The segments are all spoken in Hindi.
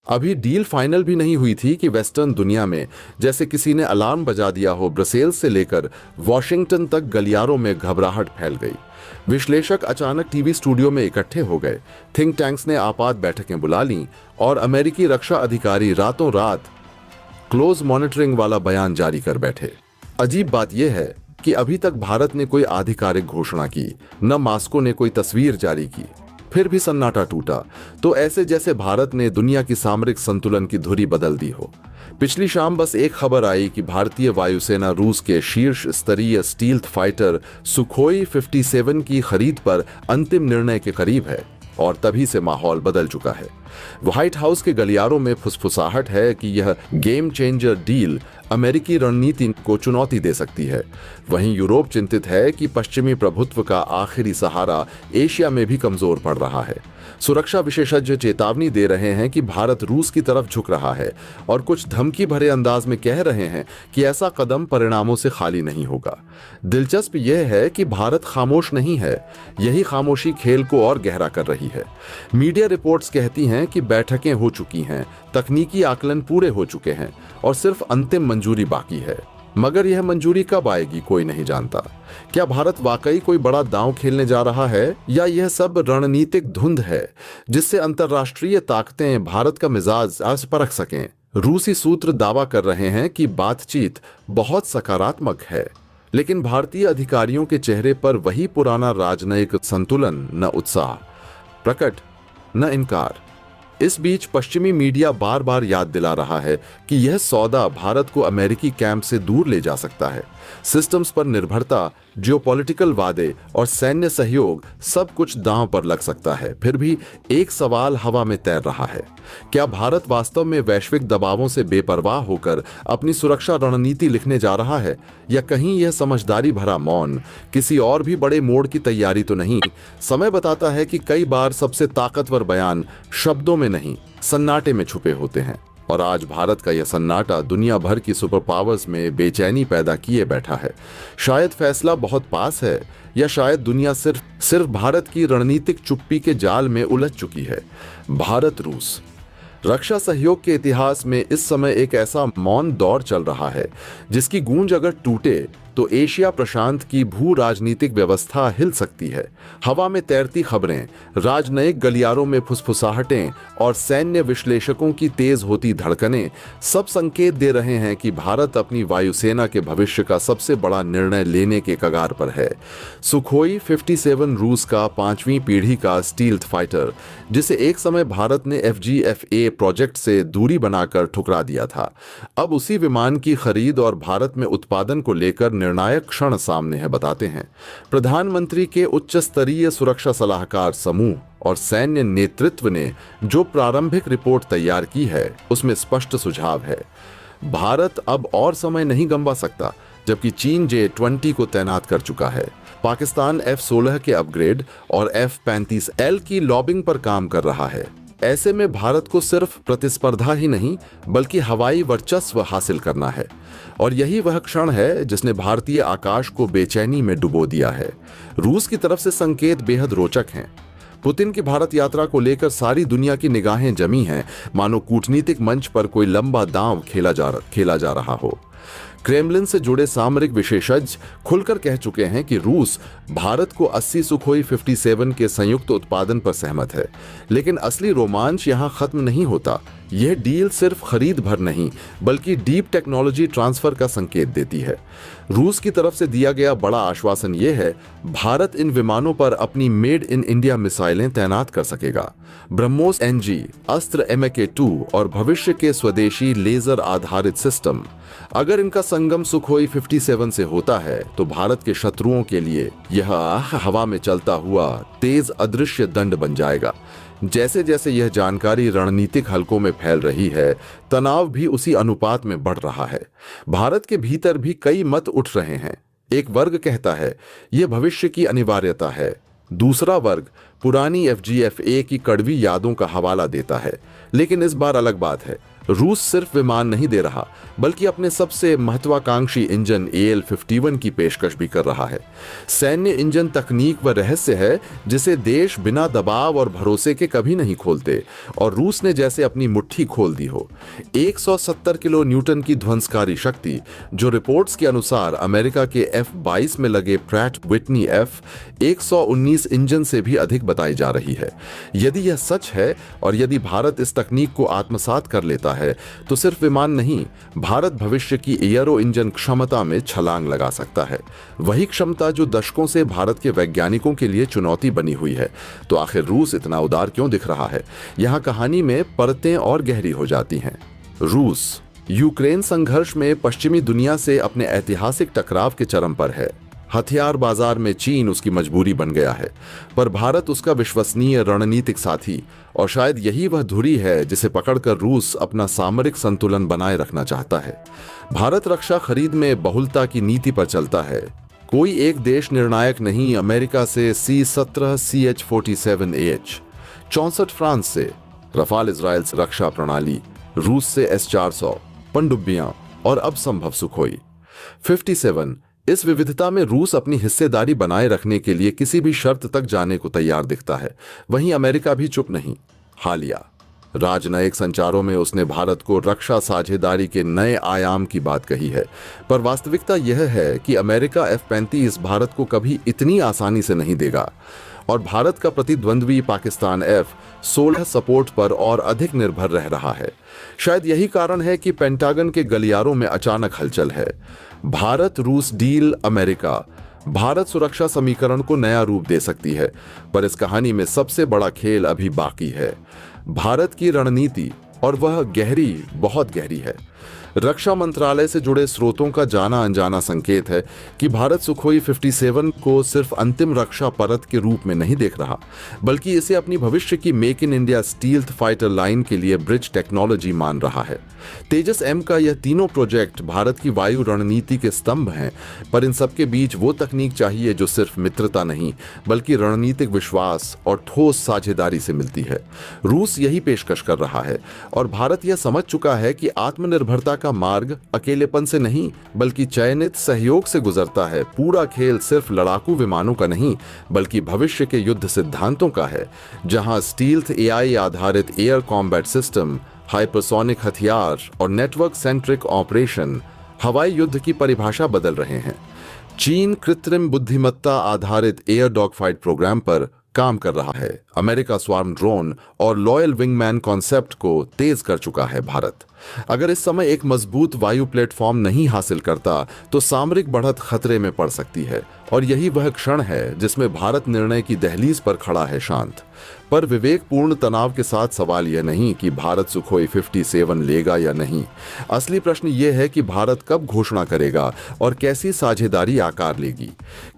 अभी डील फाइनल भी नहीं हुई थी कि वेस्टर्न दुनिया में जैसे किसी ने अलार्म बजा दिया हो, ब्रसेल्स से लेकर वॉशिंगटन तक गलियारों में घबराहट फैल गई। विश्लेषक अचानक टीवी स्टूडियो में इकट्ठे हो गए, थिंक टैंक्स ने आपात बैठकें बुला लीं और अमेरिकी रक्षा अधिकारी रातों रात क्लोज मॉनिटरिंग वाला बयान जारी कर बैठे। अजीब बात यह है कि अभी तक भारत ने कोई आधिकारिक घोषणा की, न मॉस्को ने कोई तस्वीर जारी की, फिर भी सन्नाटा टूटा तो ऐसे जैसे भारत ने दुनिया की सामरिक संतुलन की धुरी बदल दी हो। पिछली शाम बस एक खबर आई कि भारतीय वायुसेना रूस के शीर्ष स्तरीय स्टील्थ फाइटर सुखोई 57 की खरीद पर अंतिम निर्णय के करीब है और तभी से माहौल बदल चुका है। व्हाइट हाउस के गलियारों में फुसफुसाहट है कि यह गेम चेंजर डील अमेरिकी रणनीति को चुनौती दे सकती है। वहीं यूरोप चिंतित है कि पश्चिमी प्रभुत्व का आखिरी सहारा एशिया में भी कमजोर पड़ रहा है। सुरक्षा विशेषज्ञ चेतावनी दे रहे हैं कि भारत रूस की तरफ झुक रहा है और कुछ धमकी भरे अंदाज में कह रहे हैं कि ऐसा कदम परिणामों से खाली नहीं होगा। दिलचस्प यह है कि भारत खामोश नहीं है, यही खामोशी खेल को और गहरा कर रही है। मीडिया रिपोर्ट्स कहती हैं कि बैठकें हो चुकी हैं, तकनीकी आकलन पूरे हो चुके हैं और सिर्फ अंतिम मंजूरी बाकी है। मगर यह मंजूरी कब आएगी कोई नहीं जानता। क्या भारत वाकई कोई बड़ा दांव खेलने जा रहा है या यह सब रणनीतिक धुंध है जिससे अंतर्राष्ट्रीय ताकतें भारत का मिजाज आज परख सकें। रूसी सूत्र दावा कर रहे हैं कि बातचीत बहुत सकारात्मक है, लेकिन भारतीय अधिकारियों के चेहरे पर वही पुराना राजनयिक संतुलन, न उत्साह प्रकट न इनकार। इस बीच पश्चिमी मीडिया बार बार याद दिला रहा है कि यह सौदा भारत को अमेरिकी कैंप से दूर ले जा सकता है। सिस्टम्स पर निर्भरता, जियोपॉलिटिकल वादे और सैन्य सहयोग सब कुछ दांव पर लग सकता है। फिर भी एक सवाल हवा में तैर रहा है, क्या भारत वास्तव में वैश्विक दबावों से बेपरवाह होकर अपनी सुरक्षा रणनीति लिखने जा रहा है, या कहीं यह समझदारी भरा मौन किसी और भी बड़े मोड़ की तैयारी तो नहीं। समय बताता है कि कई बार सबसे ताकतवर बयान शब्दों में नहीं, सन्नाटे में छुपे होते हैं। और आज भारत का यह सन्नाटा दुनिया भर की सुपर पावर्स में बेचैनी पैदा किए बैठा है। शायद फैसला बहुत पास है, या शायद दुनिया सिर्फ भारत की रणनीतिक चुप्पी के जाल में उलझ चुकी है। भारत रूस रक्षा सहयोग के इतिहास में इस समय एक ऐसा मौन दौर चल रहा है जिसकी गूंज अगर टूटे तो एशिया प्रशांत की भू राजनीतिक व्यवस्था हिल सकती है। हवा में तैरती खबरें, राजनयिक गलियारों में फुसफुसाहटें और सैन्य विश्लेषकों की तेज होती धड़कनें सब संकेत दे रहे हैं कि भारत अपनी वायुसेना के भविष्य का सबसे बड़ा निर्णय लेने के कगार पर है। सुखोई 57 रूस का 5वीं पीढ़ी का स्टील्थ फाइटर, जिसे एक समय भारत ने FGFA प्रोजेक्ट से दूरी बनाकर ठुकरा दिया था, अब उसी विमान की खरीद और भारत में उत्पादन को लेकर निर्णायक क्षण सामने है। बताते हैं, प्रधानमंत्री के उच्च स्तरीय सुरक्षा सलाहकार समूह और सैन्य नेतृत्व ने जो प्रारंभिक रिपोर्ट तैयार की है उसमें स्पष्ट सुझाव है। भारत अब और समय नहीं गंवा सकता, जबकि चीन J-20 को तैनात कर चुका है। पाकिस्तान F-16 के अपग्रेड और F-35L की लॉबिंग पर काम कर रहा है। ऐसे में भारत को सिर्फ प्रतिस्पर्धा ही नहीं बल्कि हवाई वर्चस्व हासिल करना है, और यही वह क्षण है जिसने भारतीय आकाश को बेचैनी में डुबो दिया है। रूस की तरफ से संकेत बेहद रोचक हैं। पुतिन की भारत यात्रा को लेकर सारी दुनिया की निगाहें जमी हैं, मानो कूटनीतिक मंच पर कोई लंबा दांव खेला जा रहा हो। क्रेमलिन से जुड़े सामरिक विशेषज्ञ खुलकर कह चुके हैं कि रूस भारत को 80 सुखोई 57 के संयुक्त उत्पादन पर सहमत है। लेकिन असली रोमांच यहां खत्म नहीं होता। यह डील सिर्फ खरीद भर नहीं बल्कि डीप टेक्नोलॉजी ट्रांसफर का संकेत देती है। रूस की तरफ से दिया गया बड़ा आश्वासन यह है, भारत इन विमानों पर अपनी मेड इन इंडिया मिसाइलें तैनात कर सकेगा। ब्रह्मोस NG, अस्त्र MK2 और भविष्य के स्वदेशी लेजर आधारित सिस्टम, अगर इनका संगम सुखोई 57 से होता है तो भारत के शत्रुओं के लिए यह हवा में चलता हुआ तेज अदृश्य दंड बन जाएगा। जैसे जैसे यह जानकारी रणनीतिक हलकों में फैल रही है, तनाव भी उसी अनुपात में बढ़ रहा है। भारत के भीतर भी कई मत उठ रहे हैं। एक वर्ग कहता है यह भविष्य की अनिवार्यता है, दूसरा वर्ग पुरानी FGF-A की कड़वी यादों का हवाला देता है। लेकिन इस बार अलग बात है, रूस सिर्फ विमान नहीं दे रहा बल्कि अपने सबसे महत्वाकांक्षी इंजन AL-51 की पेशकश भी कर रहा है। सैन्य इंजन तकनीक व रहस्य है जिसे देश बिना दबाव और भरोसे के कभी नहीं खोलते, और रूस ने जैसे अपनी मुट्ठी खोल दी हो। 170 किलो न्यूटन की ध्वंसकारी शक्ति, जो रिपोर्ट्स के अनुसार अमेरिका के F-22 में लगे प्रैट विटनी F-119 इंजन से भी अधिक बताई जा रही है। यदि यह सच है और यदि भारत इस तकनीक को आत्मसात कर लेता है तो सिर्फ विमान नहीं, भारत भविष्य की एयरो इंजन क्षमता में छलांग लगा सकता है। वही क्षमता जो दशकों से भारत के वैज्ञानिकों के लिए चुनौती बनी हुई है। तो आखिर रूस इतना उदार क्यों दिख रहा है? यहां कहानी में परतें और गहरी हो जाती हैं। रूस यूक्रेन संघर्ष में पश्चिमी दुनिया से अपने ऐतिहासिक टकराव के चरम पर है। हथियार बाजार में चीन उसकी मजबूरी बन गया है, पर भारत उसका विश्वसनीय रणनीतिक साथी, और शायद यही वह धुरी है जिसे पकड़कर रूस अपना सामरिक संतुलन बनाए रखना चाहता है। भारत रक्षा खरीद में बहुलता की नीति पर चलता है। कोई एक देश निर्णायक नहीं। अमेरिका से C-17 CH-47AH, 64 फ्रांस से रफाल इजराइल से रक्षा प्रणाली, रूस से S-400 पनडुब्बियां और अब संभव सुखोई 57। इस विविधता में रूस अपनी हिस्सेदारी बनाए रखने के लिए किसी भी शर्त तक जाने को तैयार दिखता है। वहीं अमेरिका भी चुप नहीं। हालिया राजनयिक संचारों में उसने भारत को रक्षा साझेदारी के नए आयाम की बात कही है, पर वास्तविकता यह है कि अमेरिका F-35 भारत को कभी इतनी आसानी से नहीं देगा, और भारत का प्रतिद्वंद्वी पाकिस्तान F-16 सपोर्ट पर और अधिक निर्भर रह रहा है। शायद यही कारण है कि पेंटागन के गलियारों में अचानक हलचल है। भारत रूस डील अमेरिका भारत सुरक्षा समीकरण को नया रूप दे सकती है, पर इस कहानी में सबसे बड़ा खेल अभी बाकी है। भारत की रणनीति, और वह गहरी, बहुत गहरी है। रक्षा मंत्रालय से जुड़े स्रोतों का जाना अनजाना संकेत है कि भारत सुखोई 57 को सिर्फ अंतिम रक्षा परत के रूप में नहीं देख रहा, बल्कि इसे अपनी भविष्य की make in India stealth fighter line के लिए ब्रिज टेक्नोलॉजी मान रहा है। तेजस M का यह तीनों प्रोजेक्ट भारत की वायु रणनीति के स्तंभ हैं, पर इन सबके बीच वो तकनीक चाहिए जो सिर्फ मित्रता नहीं बल्कि रणनीतिक विश्वास और ठोस साझेदारी से मिलती है। रूस यही पेशकश कर रहा है, और भारत यह समझ चुका है कि आत्मनिर्भरता का मार्ग अकेलेपन से नहीं बल्कि चयनित सहयोग से गुजरता है। पूरा खेल सिर्फ लड़ाकू विमानों का नहीं बल्कि भविष्य के युद्ध सिद्धांतों का है, जहां स्टील्थ AI आधारित एयर कॉम्बैट सिस्टम, हाइपरसोनिक हथियार और नेटवर्क सेंट्रिक ऑपरेशन हवाई युद्ध की परिभाषा बदल रहे हैं। चीन कृत्रिम बुद्धिमत्ता आधारित एयर डॉग फाइट प्रोग्राम पर काम कर रहा है। अमेरिका स्वार्म ड्रोन और लॉयल विंगमैन कॉन्सेप्ट को तेज कर चुका है भारत। अगर इस समय एक मजबूत वायु प्लेटफॉर्म नहीं हासिल करता तो सामरिक बढ़त खतरे में पड़ सकती है, और यही वह क्षण है जिसमें भारत निर्णय की दहलीज पर खड़ा है, शांत पर विवेकपूर्ण तनाव के साथ। सवाल यह नहीं कि भारत सुखोई 57 लेगा या नहीं, असली प्रश्न यह है कि भारत कब घोषणा करेगा और कैसी साझेदारी आकार लेगी।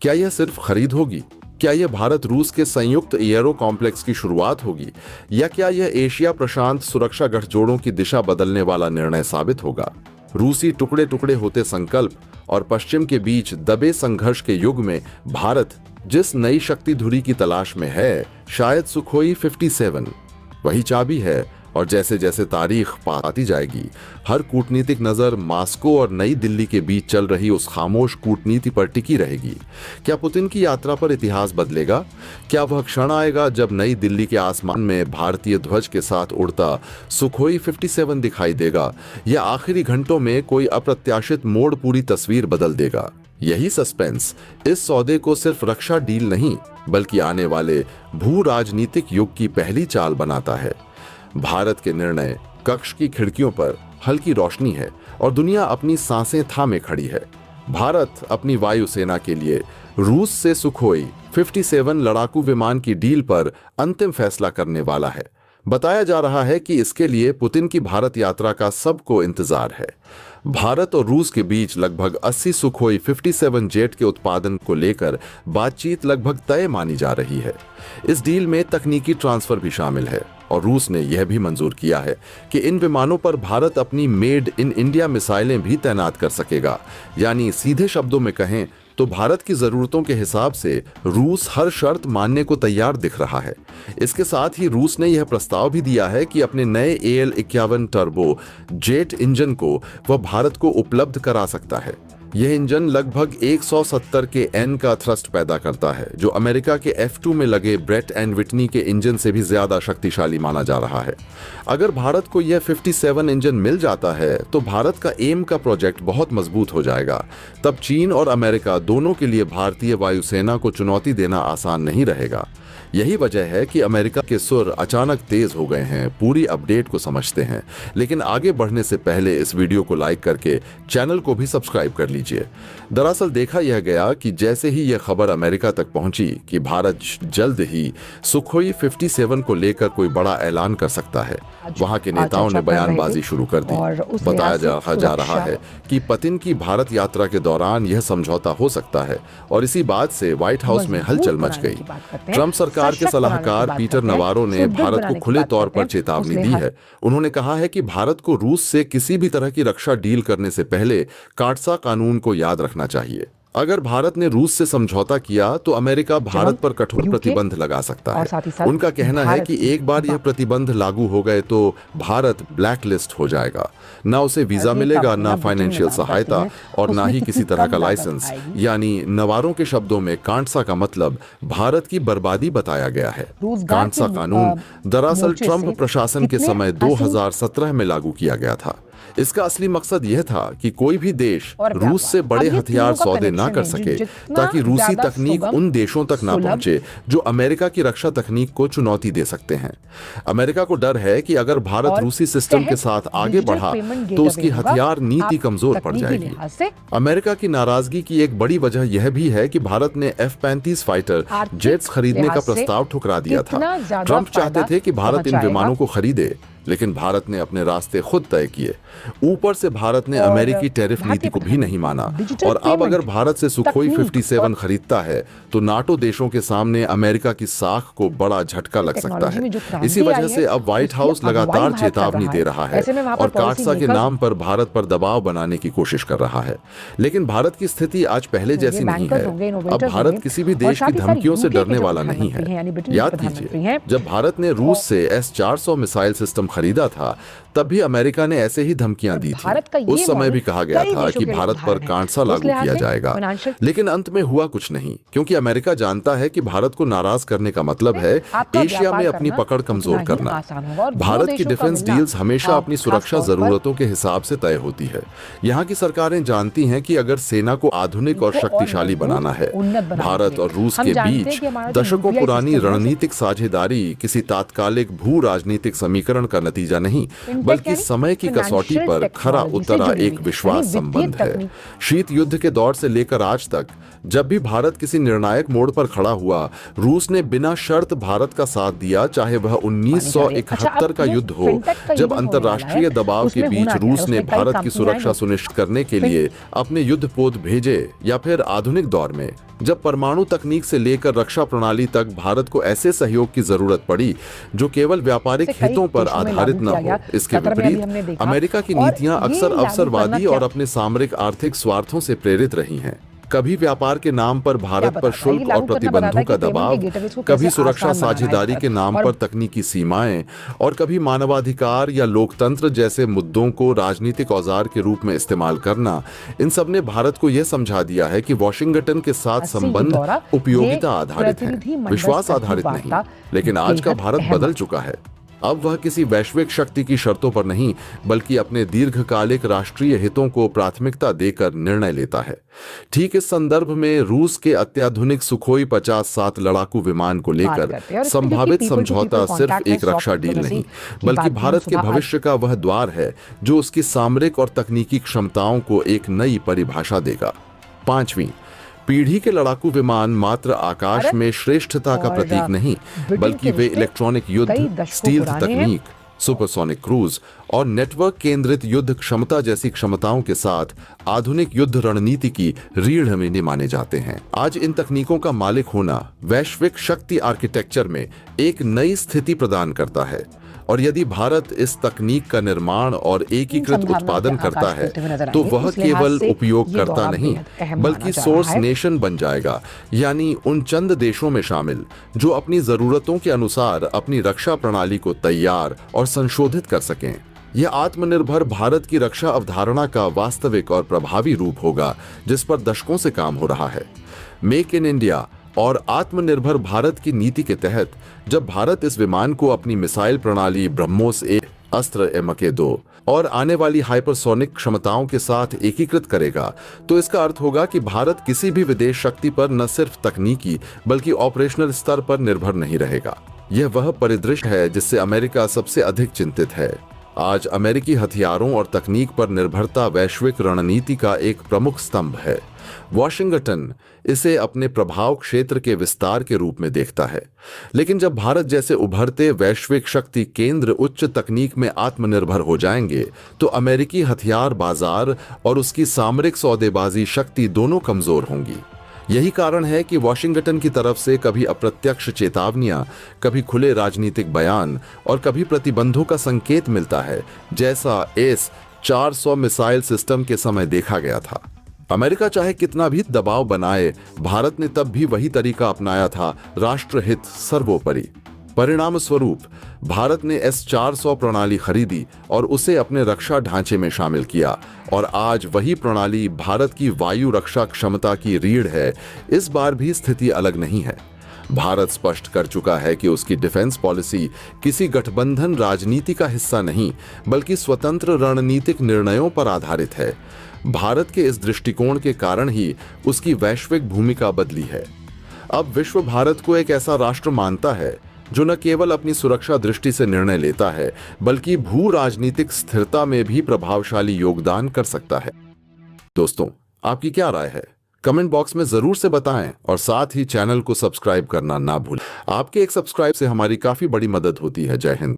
क्या यह सिर्फ खरीद होगी? क्या यह भारत रूस के संयुक्त एयरो कॉम्प्लेक्स की शुरुआत होगी, या क्या यह एशिया प्रशांत सुरक्षा गठजोड़ों की दिशा बदलने वाला निर्णय साबित होगा? रूसी टुकड़े टुकड़े होते संकल्प और पश्चिम के बीच दबे संघर्ष के युग में भारत जिस नई शक्ति धुरी की तलाश में है, शायद सुखोई 57 वही चाबी है। और जैसे जैसे तारीख पाती जाएगी, हर कूटनीतिक नजर मास्को और नई दिल्ली के बीच चल रही उस खामोश कूटनीति पर टिकी रहेगी। क्या पुतिन की यात्रा पर इतिहास बदलेगा? क्या वह क्षण आएगा जब नई दिल्ली के आसमान में भारतीय ध्वज के साथ उड़ता सुखोई 57 दिखाई देगा, या आखिरी घंटों में कोई अप्रत्याशित मोड़ पूरी तस्वीर बदल देगा? यही सस्पेंस इस सौदे को सिर्फ रक्षा डील नहीं बल्कि आने वाले भू राजनीतिक युग की पहली चाल बनाता है। भारत के निर्णय कक्ष की खिड़कियों पर हल्की रोशनी है और दुनिया अपनी सांसें थामे खड़ी है। भारत अपनी वायुसेना के लिए रूस से सुखोई 57 लड़ाकू विमान की डील पर अंतिम फैसला करने वाला है। बताया जा रहा है कि इसके लिए पुतिन की भारत यात्रा का सबको इंतजार है। भारत और रूस के बीच लगभग 80 सुखोई 57 जेट के उत्पादन को लेकर बातचीत लगभग तय मानी जा रही है। इस डील में तकनीकी ट्रांसफर भी शामिल है और रूस ने यह भी मंजूर किया है कि इन विमानों पर भारत अपनी मेड इन इंडिया मिसाइलें भी तैनात कर सकेगा। यानी सीधे शब्दों में कहें तो भारत की जरूरतों के हिसाब से रूस हर शर्त मानने को तैयार दिख रहा है। इसके साथ ही रूस ने यह प्रस्ताव भी दिया है कि अपने नए AL-51 टर्बो जेट इंजन को वह भारत को उपलब्ध करा सकता है। यह इंजन लगभग 170 के N का थ्रस्ट पैदा करता है, जो अमेरिका के F2 में लगे ब्रेट एंड विटनी के इंजन से भी ज्यादा शक्तिशाली माना जा रहा है। अगर भारत को यह 57 इंजन मिल जाता है तो भारत का एम का प्रोजेक्ट बहुत मजबूत हो जाएगा। तब चीन और अमेरिका दोनों के लिए भारतीय वायुसेना को चुनौती देना आसान नहीं रहेगा। यही वजह है कि अमेरिका के सुर अचानक तेज हो गए हैं। पूरी अपडेट को समझते हैं, लेकिन आगे बढ़ने से पहले इस वीडियो को लाइक करके चैनल को भी सब्सक्राइब कर लीजिए। दरअसल देखा यह गया कि जैसे ही यह खबर अमेरिका तक पहुंची कि भारत जल्द ही सुखोई 57 को लेकर कोई बड़ा ऐलान कर सकता है, वहां के नेताओं ने बयानबाजी शुरू कर दी। बताया जा रहा है कि पुतिन की भारत यात्रा के दौरान यह समझौता हो सकता है और इसी बात से व्हाइट हाउस में हलचल मच गई। ट्रंप सरकार के सलाहकार पीटर नवारो ने भारत को खुले तौर पर चेतावनी दी है। उन्होंने कहा है कि भारत को रूस से किसी भी तरह की रक्षा डील करने से पहले काटसा कानून को याद रखना चाहिए। अगर भारत ने रूस से समझौता किया तो अमेरिका भारत पर कठोर प्रतिबंध लगा सकता है। उनका कहना है कि एक बार यह प्रतिबंध लागू हो गए तो भारत ब्लैकलिस्ट हो जाएगा। ना उसे वीजा मिलेगा, ना फाइनेंशियल सहायता और ना ही किसी तरह का लाइसेंस। यानी नवारों के शब्दों में कांटसा का मतलब भारत की बर्बादी बताया गया है। कांटसा कानून दरअसल ट्रंप प्रशासन के समय 2017 में लागू किया गया था। इसका असली मकसद यह था कि कोई भी देश रूस से बड़े हथियार सौदे ना कर सके, ताकि रूसी तकनीक उन देशों तक ना पहुंचे जो अमेरिका की रक्षा तकनीक को चुनौती दे सकते हैं। अमेरिका को डर है कि अगर भारत रूसी सिस्टम के साथ आगे बढ़ा तो उसकी हथियार नीति कमजोर पड़ जाएगी। अमेरिका की नाराजगी की एक बड़ी वजह यह भी है कि भारत ने F-35 फाइटर जेट्स खरीदने का प्रस्ताव ठुकरा दिया था। ट्रंप चाहते थे कि भारत इन विमानों को खरीदे, लेकिन भारत ने अपने रास्ते खुद तय किए। ऊपर से भारत ने अमेरिकी टैरिफ नीति को भी नहीं माना और अब अगर भारत से सुखोई 57 खरीदता है तो नाटो देशों के सामने अमेरिका की साख को बड़ा झटका लग सकता है। इसी वजह से अब व्हाइट हाउस लगातार चेतावनी दे रहा है और काटसा के नाम पर भारत पर दबाव बनाने की कोशिश कर रहा है। लेकिन भारत की स्थिति आज पहले जैसी नहीं है। अब भारत किसी भी देश की धमकियों से डरने वाला नहीं है। याद कीजिए, जब भारत ने रूस से S-400 मिसाइल सिस्टम खरीदा था तब भी अमेरिका ने ऐसे ही धमकियां दी थी। उस समय भी कहा गया था कि भारत पर कांटसा लागू किया जाएगा, लेकिन अंत में हुआ कुछ नहीं, क्योंकि अमेरिका जानता है कि भारत को नाराज करने का मतलब है एशिया में अपनी पकड़ कमजोर करना। भारत की डिफेंस डील्स हमेशा अपनी सुरक्षा जरूरतों के हिसाब से तय होती है। यहाँ की सरकारें जानती हैं कि अगर सेना को आधुनिक और शक्तिशाली बनाना है, भारत और रूस के बीच दशकों पुरानी रणनीतिक साझेदारी किसी तात्कालिक भू राजनीतिक समीकरण का नतीजा नहीं, बल्कि समय की कसौटी पर खरा उतरा एक विश्वास संबंध है। शीत युद्ध के दौर से लेकर आज तक जब भी भारत किसी निर्णायक मोड़ पर खड़ा हुआ, रूस ने बिना शर्त भारत का साथ दिया, चाहे वह 1971 का युद्ध हो, जब अंतर्राष्ट्रीय दबाव के बीच रूस ने भारत की सुरक्षा सुनिश्चित करने के लिए अपने युद्धपोत भेजे, या फिर आधुनिक दौर में जब परमाणु तकनीक से लेकर रक्षा प्रणाली तक भारत को ऐसे सहयोग की जरूरत पड़ी जो केवल व्यापारिक हितों पर आधारित न हो। इसके विपरीत अमेरिका की नीतियां अक्सर अवसरवादी और अपने सामरिक आर्थिक स्वार्थों से प्रेरित रही हैं। कभी व्यापार के नाम पर भारत पर शुल्क और प्रतिबंधों का दबाव, कभी सुरक्षा साझेदारी के नाम पर तकनीकी सीमाएं, और कभी मानवाधिकार या लोकतंत्र जैसे मुद्दों को राजनीतिक औजार के रूप में इस्तेमाल करना। इन सब ने भारत को यह समझा दिया है कि वॉशिंगटन के साथ संबंध उपयोगिता आधारित हैं, विश्वास आधारित नहीं। लेकिन आज का भारत बदल चुका है। अब वह किसी वैश्विक शक्ति की शर्तों पर नहीं, बल्कि अपने दीर्घकालिक राष्ट्रीय हितों को प्राथमिकता देकर निर्णय लेता है। ठीक इस संदर्भ में रूस के अत्याधुनिक सुखोई 50-7 लड़ाकू विमान को लेकर संभावित समझौता सिर्फ एक रक्षा डील नहीं, बल्कि भारत के भविष्य का वह द्वार है जो उसकी सामरिक और तकनीकी क्षमताओं को एक नई परिभाषा देगा। 5वीं पीढ़ी के लड़ाकू विमान मात्र आकाश में श्रेष्ठता का प्रतीक नहीं, बल्कि वे इलेक्ट्रॉनिक युद्ध, स्टील्थ तकनीक, सुपरसोनिक क्रूज और नेटवर्क केंद्रित युद्ध क्षमता जैसी क्षमताओं के साथ आधुनिक युद्ध रणनीति की रीढ़ में माने जाते हैं। आज इन तकनीकों का मालिक होना वैश्विक शक्ति आर्किटेक्चर में एक नई स्थिति प्रदान करता है। और यदि भारत इस तकनीक का निर्माण और एकीकृत उत्पादन करता है तो वह केवल उपयोगकर्ता नहीं बल्कि सोर्स नेशन बन जाएगा, यानी उन चंद देशों में शामिल जो अपनी जरूरतों के अनुसार अपनी रक्षा प्रणाली को तैयार और संशोधित कर सकें। यह आत्मनिर्भर भारत की रक्षा अवधारणा का वास्तविक और प्रभावी रूप होगा जिस पर दशकों से काम हो रहा है। मेक इन इंडिया और आत्मनिर्भर भारत की नीति के तहत जब भारत इस विमान को अपनी मिसाइल प्रणाली ब्रह्मोस अस्त्र MK2 और आने वाली हाइपरसोनिक क्षमताओं के साथ एकीकृत करेगा तो इसका अर्थ होगा कि भारत किसी भी विदेश शक्ति पर न सिर्फ तकनीकी बल्कि ऑपरेशनल स्तर पर निर्भर नहीं रहेगा। यह वह परिदृश्य है जिससे अमेरिका सबसे अधिक चिंतित है। आज अमेरिकी हथियारों और तकनीक पर निर्भरता वैश्विक रणनीति का एक प्रमुख स्तंभ है। वॉशिंगटन इसे अपने प्रभाव क्षेत्र के विस्तार के रूप में देखता है, लेकिन जब भारत जैसे उभरते वैश्विक शक्ति केंद्र उच्च तकनीक में आत्मनिर्भर हो जाएंगे तो अमेरिकी हथियार बाजार और उसकी सामरिक सौदेबाजी शक्ति दोनों कमजोर होंगी। यही कारण है कि वॉशिंगटन की तरफ से कभी अप्रत्यक्ष चेतावनियां, कभी खुले राजनीतिक बयान और कभी प्रतिबंधों का संकेत मिलता है, जैसा S-400 मिसाइल सिस्टम के समय देखा गया था। अमेरिका चाहे कितना भी दबाव बनाए, भारत ने तब भी वही तरीका अपनाया था, राष्ट्रहित सर्वोपरि। परिणाम स्वरूप भारत ने S-400 प्रणाली खरीदी और उसे अपने रक्षा ढांचे में शामिल किया और आज वही प्रणाली भारत की वायु रक्षा क्षमता की रीढ़ है। इस बार भी स्थिति अलग नहीं है। भारत स्पष्ट कर चुका है कि उसकी डिफेंस पॉलिसी किसी गठबंधन राजनीति का हिस्सा नहीं बल्कि स्वतंत्र रणनीतिक निर्णयों पर आधारित है। भारत के इस दृष्टिकोण के कारण ही उसकी वैश्विक भूमिका बदली है। अब विश्व भारत को एक ऐसा राष्ट्र मानता है जो न केवल अपनी सुरक्षा दृष्टि से निर्णय लेता है बल्कि भू राजनीतिक स्थिरता में भी प्रभावशाली योगदान कर सकता है। दोस्तों, आपकी क्या राय है? कमेंट बॉक्स में जरूर से बताएं और साथ ही चैनल को सब्सक्राइब करना ना भूलें। आपके एक सब्सक्राइब से हमारी काफी बड़ी मदद होती है। जय हिंद।